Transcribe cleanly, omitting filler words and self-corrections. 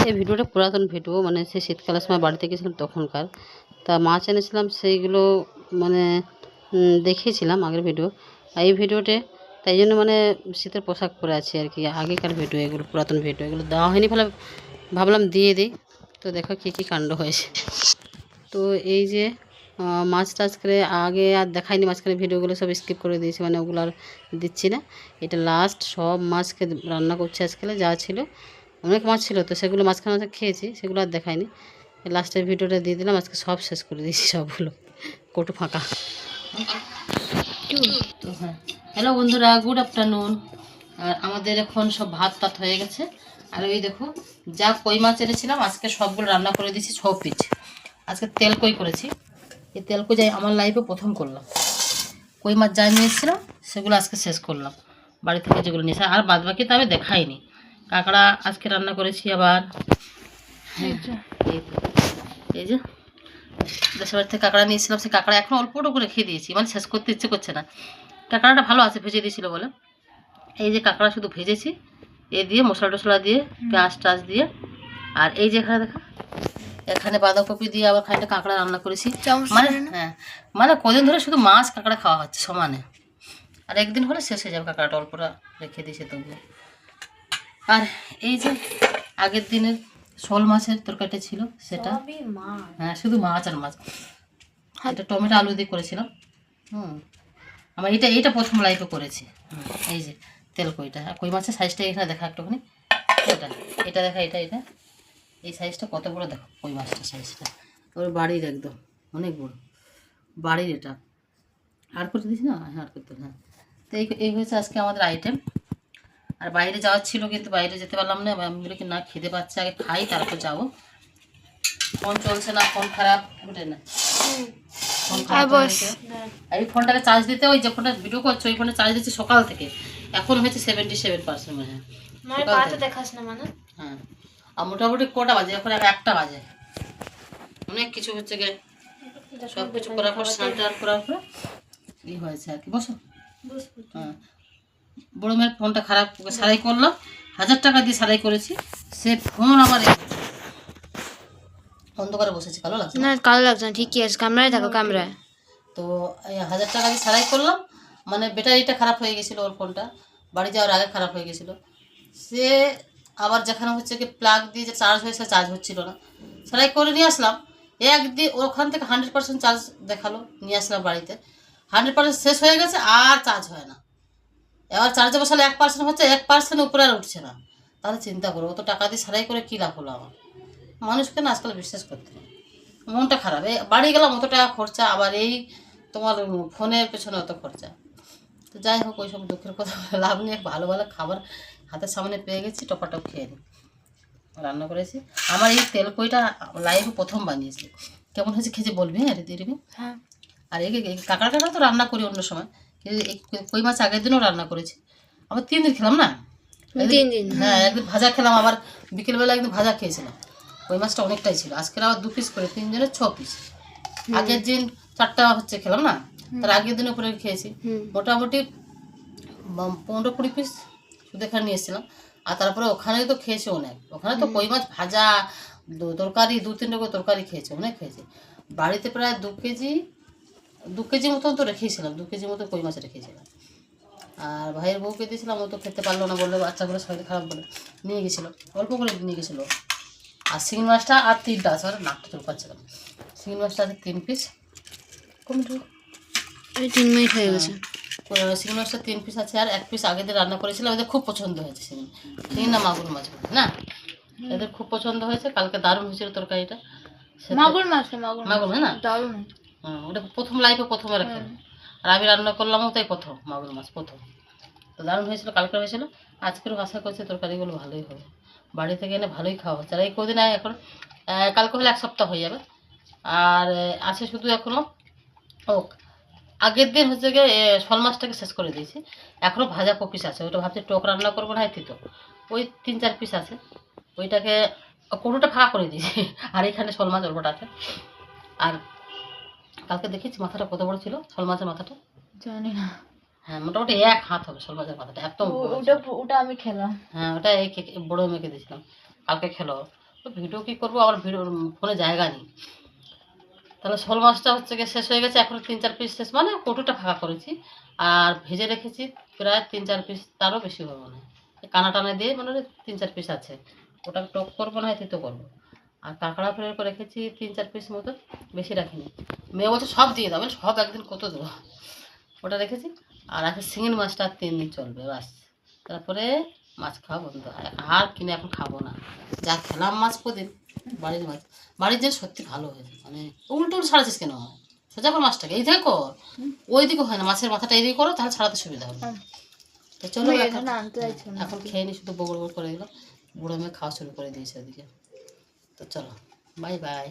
এই ভিডিওটা পুরাতন ভিডিও, মানে সেই শীতকালের সময় বাড়িতে গেছিলাম তখনকার। তা মাছ এনেছিলাম সেইগুলো মানে দেখিয়েছিলাম আগের ভিডিও। আর এই ভিডিওতে তাই জন্য মানে শীতের পোশাক পরে আছি আর কি। আগেকার ভিডিও এগুলো, পুরাতন ভিডিও এগুলো দেওয়া হয়নি, ভাবলাম দিয়ে দিই। তো দেখো কী কী কাণ্ড হয়েছে। তো এই যে মাছ টাছ করে আগে আর দেখাইনি, মাঝখানে ভিডিওগুলো সব স্কিপ করে দিয়েছি, মানে ওগুলো আর দিচ্ছি না। এটা লাস্ট, সব মাছকে রান্না করছি আজকে, যা ছিল অনেক মাছ ছিল, তো সেগুলো মাঝখানে মাঝে খেয়েছি, সেগুলো আর দেখাইনি। লাস্টের ভিডিওটা দিয়ে দিলাম, আজকে সব শেষ করে দিয়েছি সবগুলো, কটু ফাঁকা। তো হ্যাঁ, হ্যালো বন্ধুরা, গুড আফটারনুন। আর আমাদের এখন সব ভাত টাত হয়ে গেছে। আর ওই দেখো, যা কই মাছ এনেছিলাম আজকে সবগুলো রান্না করে দিয়েছি 6 পিস। আজকে তেল কই করেছি। এই তেল কই যাই আমার লাইফে প্রথম করলাম। কই মাছ যা নিয়ে এসেছিলাম সেগুলো আজকে শেষ করলাম, বাড়ি থেকে যেগুলো নিয়েছে। আর বাদ বাকি তো আমি দেখাইনি। কাঁকড়া আজকে রান্না করেছি আবার। এই যে দেশের বাড়ি থেকে কাঁকড়া নিয়েছিলাম, সেই কাঁকড়া এখন অল্প অল্প করে খেয়ে দিয়েছি, মানে শেষ করতে ইচ্ছে করছে না। কাঁকড়াটা ভালো আছে, ভেজে দিয়েছিল বলে। এই যে কাঁকড়া শুধু ভেজেছি, এ দিয়ে মশলা টশলা দিয়ে, পেঁয়াজ টাচ দিয়ে। আর এই যে এখানে দেখা, এখানে বাঁধাকপি দিয়ে আবার খানিকটা কাঁকড়া রান্না করেছি। মানে হ্যাঁ, মানে কদিন ধরে শুধু মাছ কাঁকড়া খাওয়া হচ্ছে সমানে। আর একদিন হলে শেষ হয়ে যাবে, কাঁকড়াটা অল্পটা রেখে দিয়েছে তবুও। আর এই যে আগের দিনের শোল মাছের তরকারিটা ছিল সেটা, হ্যাঁ শুধু মাছ আর মাছ। এটা টমেটো আলু দিয়ে করেছিলাম। আমার এইটা প্রথম লাইফে করেছি। এই যে তেল কইটা, কই মাছের সাইজটা এখানে দেখা একটুখানি, এটা এটা দেখা, এটা এটা এই সাইজটা কত বড় দেখো, কই মাছটার সাইজটা ওর বাড়ির একদম অনেক বড়, বাড়ির এটা। আর করতে দিস না, হ্যাঁ আর করতে, হ্যাঁ। তো এই হয়েছে আজকে আমাদের আইটেম। আর বাইরে যাওয়ার ছিল, কিন্তু বাইরে যেতে পারলাম না। আমি বলি কি না, খেতে পাচ্ছে, আগে খাই তারপর যাবো। ফোন চলছে না, ফোন খারাপ, ওটাই না, ফোন খারাপ হয়ে গেছে। এই ফোনটাকে চার্জ দিতে, ওই যে ফোনটা ভিডিও করছো ওই ফোনে চার্জ দিচ্ছি সকাল থেকে, এখন হয়েছে 77% মনে হয়। দেখাস না মানে, হ্যাঁ। আর মোটামুটি কটা বাজে এখন, 1টা বাজে। অনেক কিছু হচ্ছে গে, সব কিছু করার পর, স্নান টান করার পর এই হয়েছে আর কি। বসো, হ্যাঁ। বড় মেয়ের ফোনটা খারাপ, সারাই করলাম, 1000 টাকা দিয়ে সারাই করেছি। সে ফোন আবার অন্ধকারে বসেছে, কালো লাগছে না? কালো লাগছে না, ঠিকই আছে, ক্যামেরায় থাকো, ক্যামেরায়। তো 1000 টাকা দিয়ে সারাই করলাম, মানে ব্যাটারিটা খারাপ হয়ে গেছিলো ওর ফোনটা, বাড়ি যাওয়ার আগে খারাপ হয়ে গেছিলো। সে আবার যেখানে হচ্ছে কি প্লাগ দিয়ে যে চার্জ হয়েছে, চার্জ হচ্ছিল না। সারাই করে নিয়ে আসলাম, একদিন ওখান থেকে 100% চার্জ দেখালো, নিয়ে আসলাম বাড়িতে, 100% শেষ হয়ে গেছে, আর চার্জ হয় না। এবার চার্জে বসালে 1% হচ্ছে, 1% উপরে আর উঠছে না। তাহলে চিন্তা করো, অত টাকা দিয়ে সারাই করে কী লাভ হলো আমার? মানুষকে না আজকাল বিশ্বাস করতে নেই, মনটা খারাপ। বাড়ি গেলাম, অত টাকা খরচা, আবার এই তোমার ফোনের পেছনে অত খরচা। তো যাই হোক, ওই সব দুঃখের কথা লাভ নেই। ভালো ভালো খাবার হাতের সামনে পেয়ে গেছি, টপাটপ খেয়ে নিই। রান্না করেছি। আমার এই তেল কইটা লাইফে প্রথম বানিয়েছি, কেমন হয়েছে খেয়ে বলবি, হ্যাঁ দিদি। হ্যাঁ। আর এই কাঁকড়া তো রান্না করি অন্য সময়, কিন্তু এই কই মাছ আগের দিনও রান্না করেছি। আবার 3 দিন খেলাম না, 3 দিন। হ্যাঁ, একদিন ভাজা খেলাম, আবার বিকেলবেলা একদিন ভাজা খেয়েছিলাম। কই মাছটা অনেকটাই ছিল, আজকের আবার 2 পিস করে, 3 জনের 6 পিস। আগের দিন 4টা হচ্ছে খেলাম না, তার আগের দিন উপরে খেয়েছি। মোটামুটি 15-20 পিস শুধু এখানে নিয়ে এসেছিলাম। আর তারপরে ওখানে তো খেয়েছে অনেক, ওখানে তো কই মাছ ভাজা, তরকারি 2-3 রকম তরকারি খেয়েছে, অনেক খেয়েছে। বাড়িতে প্রায় 2 কেজি মতন তো রেখেছিলাম, 2 কেজি মতো কই মাছ রেখেছিলাম। আর ভাইয়ের বউকে দিয়েছিলাম, ও তো খেতে পারলো না, বললো বাচ্চাগুলো শরীর খারাপ বলে নিয়ে গেছিলো, অল্প করে নিয়ে গেছিলো। আর শিঙি মাছটা আর 3টা আছে, আর নাকটা চুলকাচ্ছিলাম। শিঙি মাছটা আছে 3 পিস, কমটু 3 মিনিট হয়ে গেছে। শিঙি মাছটা 3 পিস আছে, আর 1 পিস আগের দিন রান্না করেছিলাম, ওদের খুব পছন্দ হয়েছে। শিঙি না মাগুর মাছ না, এদের খুব পছন্দ হয়েছে। কালকে দারুণ হয়েছিল তরকারিটা। মাগুর মাছ না, দারুণ। হ্যাঁ, ওটা প্রথম লাইফে প্রথমে রাখে। আর আমি রান্না করলামও তাই প্রথম, মাগুর মাছ প্রথম। তো দারুণ হয়েছিল, কালকে হয়েছিল। আজকেরও আশা করছি তরকারিগুলো ভালোই হবে, বাড়ি থেকে এনে ভালোই খাওয়া হচ্ছে। আর এই কদিন আয় এখন, কালকে হলে 1 সপ্তাহ হয়ে যাবে। আর আছে শুধু এখনও, ও আগের দিন হচ্ছে গিয়ে শোল মাছটাকে শেষ করে দিয়েছি। এখনও ভাজা পিস আছে, ওইটা ভাবছি টক রান্না করবো না, তো ওই 3-4 পিস আছে, ওইটাকে কোটোটা ফাঁকা করে দিয়েছি। আর এখানে শোল মাছ অল্পটা আছে। আর কালকে দেখেছি মাথাটা কত বড় ছিল, শোল মাছের মাথাটা জানি না, হ্যাঁ মোটামুটি 1 হাত হবে শোল মাছের মাথাটা, এত ওটা আমি খেলাম। হ্যাঁ, ওটা এই বড় মেয়েকে দিয়েছিলাম, কালকে খেলো। তো ভিডিও কী করবো, আমার ভিডিও ফোনে জায়গা নেই। তাহলে শোল মাছটা হচ্ছে গিয়ে শেষ হয়ে গেছে, এখন 3-4 পিস শেষ, মানে কৌটোটা ফাঁকা করেছি। আর ভেজে রেখেছি প্রায় 3-4 পিস, তারও বেশি হবে না, কানা টানা দিয়ে মানে 3-4 পিস আছে। ওটা টক করবো না, তেতো করবো। আর কাঁকড়া ফ্রাই করে রেখেছি 3-4 পিস মতো, বেশি রাখিনি। মেয়ে বলছে সব দিয়ে দাও, সব একদিন কত দেবো, ওটা রেখেছি। আর আছে শিঙির মাছটা 3 দিন চলবে বাস, তারপরে মাছ খাওয়া বন্ধ। আর কিনে এখন খাবো না, যা খেলাম মাছ প্রতিদিন, বাড়ির মাছ। বাড়ির যে সত্যি ভালো হয়েছে, মানে উল্টো উল্টো ছাড়াচ্ছিস কেন, সোজা করে মাছটাকে এই থেকে কর, ওই দিকে হয় না, মাছের মাথাটা এই দিকে করো, তাহলে ছাড়াতে সুবিধা হবে। তো চলো এখন, আনতে চাইছো না। এখন খেয়ে নি, শুধু বগড় বগড় করে দিল, বুড়ো মেয়ে খাওয়া শুরু করে দিয়েছে ওদিকে। তো চলো, বাই বাই।